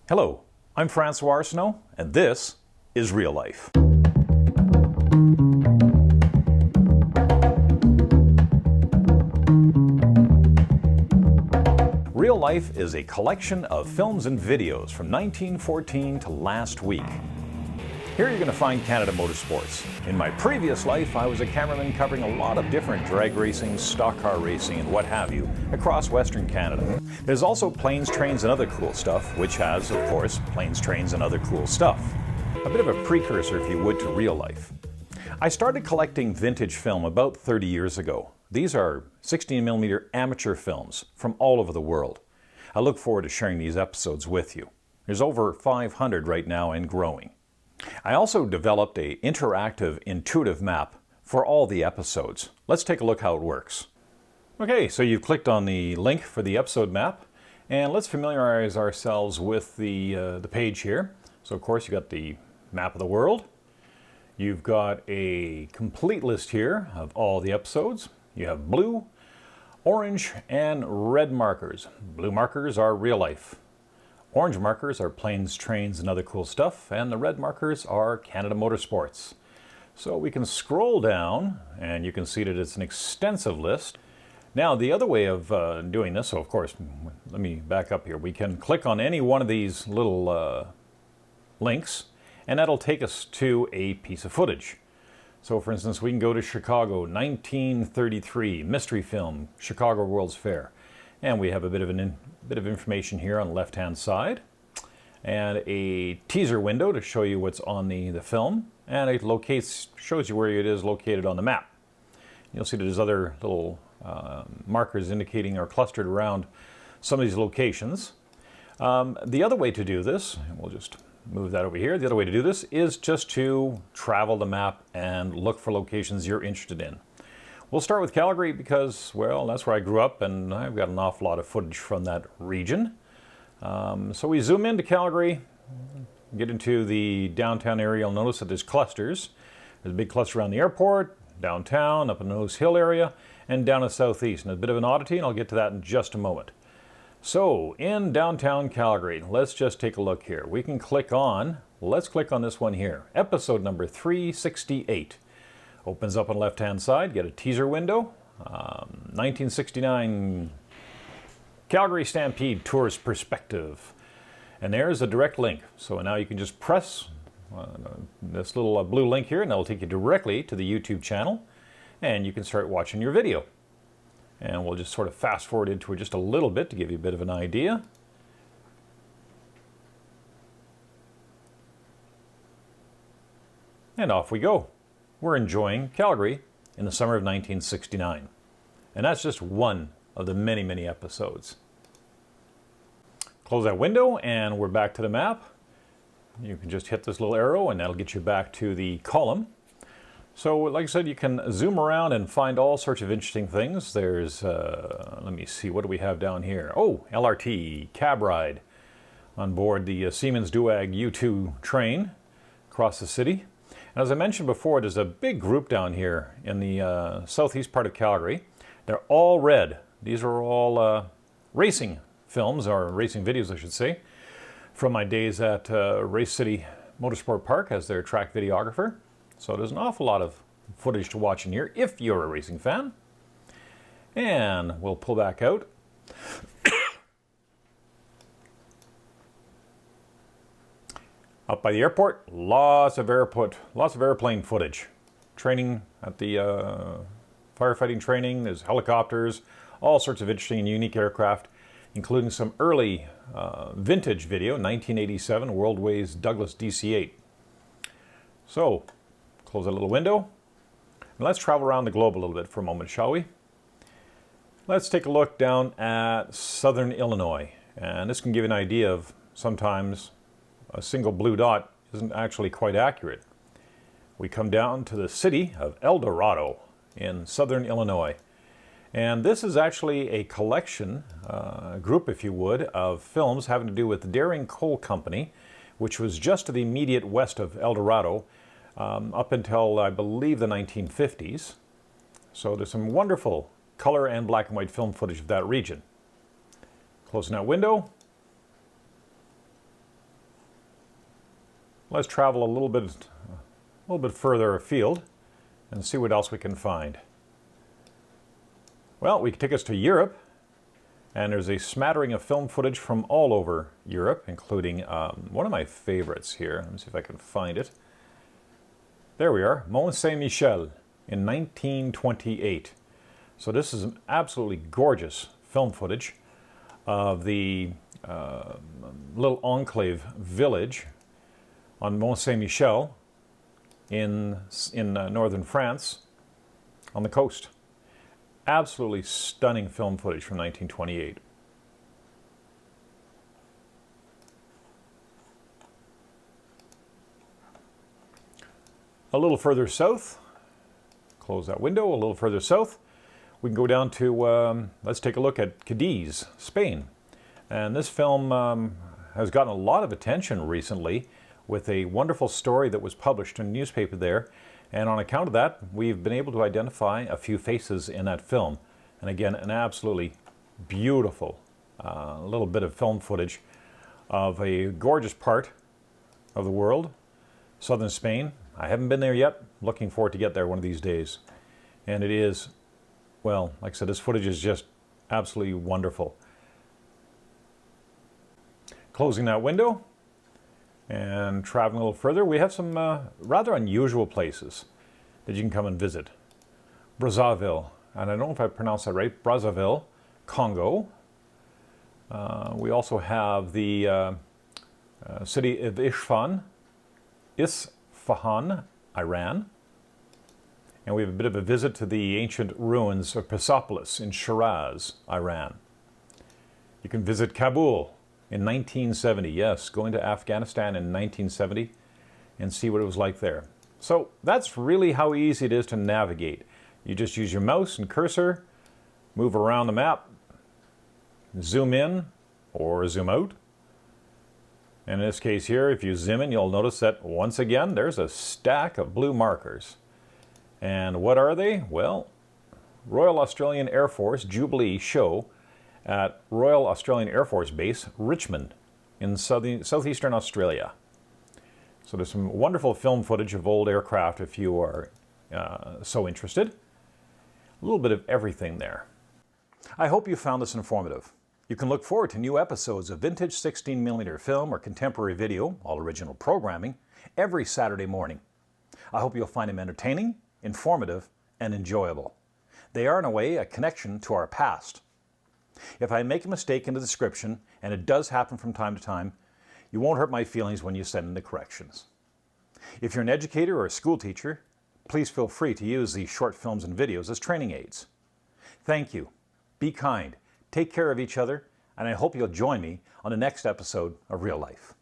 Hello, I'm Francois Arsenault, and this is Real Life. Real Life is a collection of films and videos from 1914 to last week. Here you're going to find Canada Motorsports. In my previous life, I was a cameraman covering a lot of different drag racing, stock car racing, and what have you across Western Canada. There's also Planes, Trains, and Other Cool Stuff, which has, of course, Planes, Trains, and Other Cool Stuff. A bit of a precursor, if you would, to Real Life. I started collecting vintage film about 30 years ago. These are 16mm amateur films from all over the world. I look forward to sharing these episodes with you. There's over 500 right now and growing. I also developed an interactive, intuitive map for all the episodes. Let's take a look how it works. Okay, so you've clicked on the link for the episode map, and let's familiarize ourselves with the page here. So of course you've got the map of the world. You've got a complete list here of all the episodes. You have blue, orange, and red markers. Blue markers are Real Life. Orange markers are Planes, Trains, and Other Cool Stuff, and the red markers are Canada Motorsports. So we can scroll down, and you can see that it's an extensive list. Now, the other way of doing this, so of course, let me back up here. We can click on any one of these little links, and that'll take us to a piece of footage. So for instance, we can go to Chicago, 1933, mystery film, Chicago World's Fair. And we have a bit of information here on the left-hand side, and a teaser window to show you what's on the film, and it shows you where it is located on the map. You'll see that there's other little markers indicating or clustered around some of these locations. The other way to do this, and we'll just move that over here, the other way to do this is just to travel the map and look for locations you're interested in. We'll start with Calgary because, well, that's where I grew up and I've got an awful lot of footage from that region. So we zoom into Calgary, get into the downtown area. You'll notice that there's clusters. There's a big cluster around the airport, downtown, up in the Nose Hill area, and down in the southeast. And a bit of an oddity, and I'll get to that in just a moment. So, in downtown Calgary, let's just take a look here. We can let's click on this one here, episode number 368. Opens up on the left-hand side, get a teaser window. 1969 Calgary Stampede Tourist Perspective. And there's a direct link. So now you can just press this little blue link here, and that'll take you directly to the YouTube channel. And you can start watching your video. And we'll just sort of fast forward into it just a little bit to give you a bit of an idea. And off we go. We're enjoying Calgary in the summer of 1969. And that's just one of the many, many episodes. Close that window and we're back to the map. You can just hit this little arrow and that'll get you back to the column. So like I said, you can zoom around and find all sorts of interesting things. There's, let me see, what do we have down here? Oh, LRT, cab ride on board the Siemens Duag U2 train across the city. And as I mentioned before, there's a big group down here in the southeast part of Calgary. They're all red. These are all racing films, or racing videos, I should say, from my days at Race City Motorsport Park as their track videographer. So there's an awful lot of footage to watch in here if you're a racing fan. And we'll pull back out. Up by the airport, lots of airplane footage. Training at the firefighting training, there's helicopters, all sorts of interesting and unique aircraft, including some early vintage video, 1987 Worldways Douglas DC-8. So, close that little window. And let's travel around the globe a little bit for a moment, shall we? Let's take a look down at southern Illinois. And this can give you an idea of sometimes a single blue dot isn't actually quite accurate. We come down to the city of El Dorado in southern Illinois. And this is actually a collection, group if you would, of films having to do with the Daring Coal Company, which was just to the immediate west of El Dorado up until, I believe, the 1950s. So there's some wonderful color and black and white film footage of that region. Closing that window. Let's travel a little bit further afield and see what else we can find. Well, we can take us to Europe, and there's a smattering of film footage from all over Europe, including one of my favorites here. Let me see if I can find it. There we are, Mont Saint-Michel in 1928. So this is an absolutely gorgeous film footage of the little enclave village on Mont Saint-Michel in northern France on the coast. Absolutely stunning film footage from 1928. A little further south, close that window, a little further south, we can go down to, let's take a look at Cadiz, Spain. And this film has gotten a lot of attention recently with a wonderful story that was published in a newspaper there. And on account of that, we've been able to identify a few faces in that film. And again, an absolutely beautiful little bit of film footage of a gorgeous part of the world, southern Spain. I haven't been there yet. Looking forward to get there one of these days. And it is, well, like I said, this footage is just absolutely wonderful. Closing that window and traveling a little further, we have some rather unusual places that you can come and visit. Brazzaville, and I don't know if I pronounced that right, Brazzaville, Congo. We also have the city of Isfahan, Iran. And we have a bit of a visit to the ancient ruins of Persepolis in Shiraz, Iran. You can visit Kabul in 1970. Yes, going to Afghanistan in 1970 and see what it was like there. So that's really how easy it is to navigate. You just use your mouse and cursor, move around the map, zoom in or zoom out. And in this case here, if you zoom in, you'll notice that once again, there's a stack of blue markers. And what are they? Well, Royal Australian Air Force Jubilee Show at Royal Australian Air Force Base, Richmond, in southeastern Australia. So there's some wonderful film footage of old aircraft if you are so interested. A little bit of everything there. I hope you found this informative. You can look forward to new episodes of vintage 16mm film or contemporary video, all original programming, every Saturday morning. I hope you'll find them entertaining, informative, and enjoyable. They are, in a way, a connection to our past. If I make a mistake in the description, and it does happen from time to time, you won't hurt my feelings when you send in the corrections. If you're an educator or a school teacher, please feel free to use these short films and videos as training aids. Thank you. Be kind. Take care of each other, and I hope you'll join me on the next episode of Real Life.